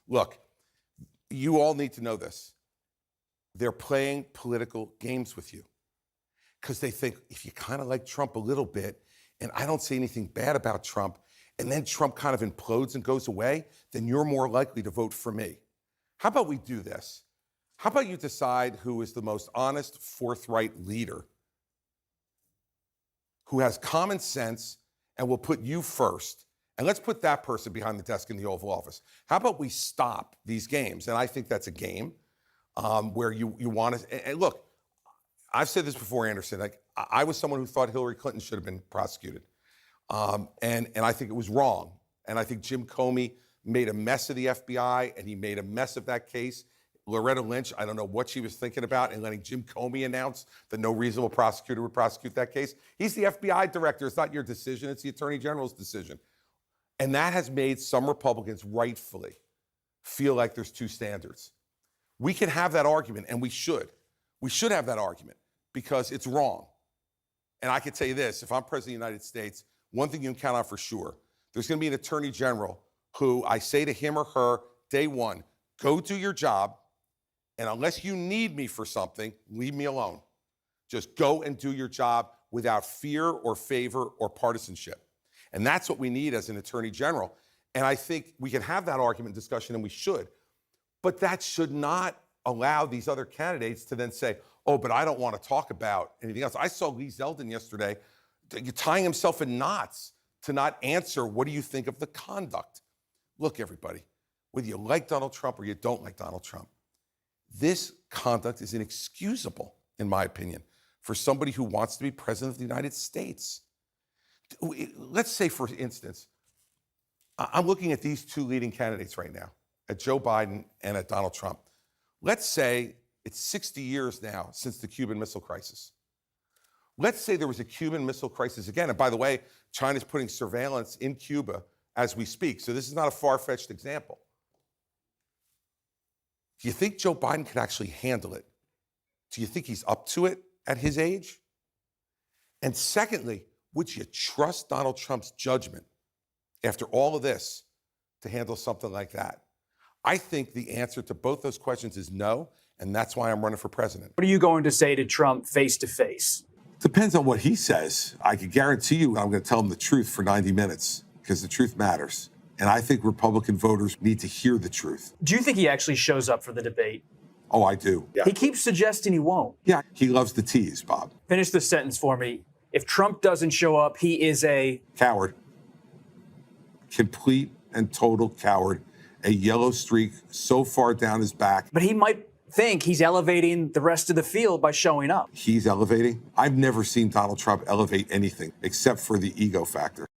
Look, you all need to know this. They're playing political games with you because they think if you kind of like Trump a little bit, and I don't say anything bad about Trump, and then Trump kind of implodes and goes away, then you're more likely to vote for me. How about we do this? How about you decide who is the most honest, forthright leader who has common sense and will put you first? And let's put that person behind the desk in the Oval Office. How about we stop these games? And I think that's a game where you want to. And look, I've said this before, Anderson. Like I was someone who thought Hillary Clinton should have been prosecuted, and I think it was wrong. And I think Jim Comey made a mess of the FBI, and he made a mess of that case. Loretta Lynch, I don't know what she was thinking about in letting Jim Comey announce that no reasonable prosecutor would prosecute that case. He's the FBI director. It's not your decision. It's the Attorney General's decision. And that has made some Republicans rightfully feel like there's two standards. We can have that argument, and we should. We should have that argument because it's wrong. And I can tell you this, if I'm president of the United States, one thing you can count on for sure, there's going to be an attorney general who I say to him or her, day one, go do your job, and unless you need me for something, leave me alone. Just go and do your job without fear or favor or partisanship. And that's what we need as an attorney general. And I think we can have that argument discussion, and we should. But that should not allow these other candidates to then say, oh, but I don't want to talk about anything else. I saw Lee Zeldin yesterday tying himself in knots to not answer, what do you think of the conduct? Look, everybody, whether you like Donald Trump or you don't like Donald Trump, this conduct is inexcusable, in my opinion, for somebody who wants to be president of the United States. Let's say, for instance, I'm looking at these two leading candidates right now, at Joe Biden and at Donald Trump. Let's say it's 60 years now since the Cuban Missile Crisis. Let's say there was a Cuban Missile Crisis again. And by the way, China's putting surveillance in Cuba as we speak. So this is not a far-fetched example. Do you think Joe Biden could actually handle it? Do you think he's up to it at his age? And secondly, would you trust Donald Trump's judgment after all of this to handle something like that? I think the answer to both those questions is no, and that's why I'm running for president. What are you going to say to Trump face to face? Depends on what he says. I can guarantee you I'm going to tell him the truth for 90 minutes because the truth matters. And I think Republican voters need to hear the truth. Do you think he actually shows up for the debate? Oh, I do. Yeah. He keeps suggesting he won't. Yeah, he loves the tease, Bob. Finish the sentence for me. If Trump doesn't show up, he is a coward. Complete and total coward. A yellow streak so far down his back. But he might think he's elevating the rest of the field by showing up. He's elevating? I've never seen Donald Trump elevate anything except for the ego factor.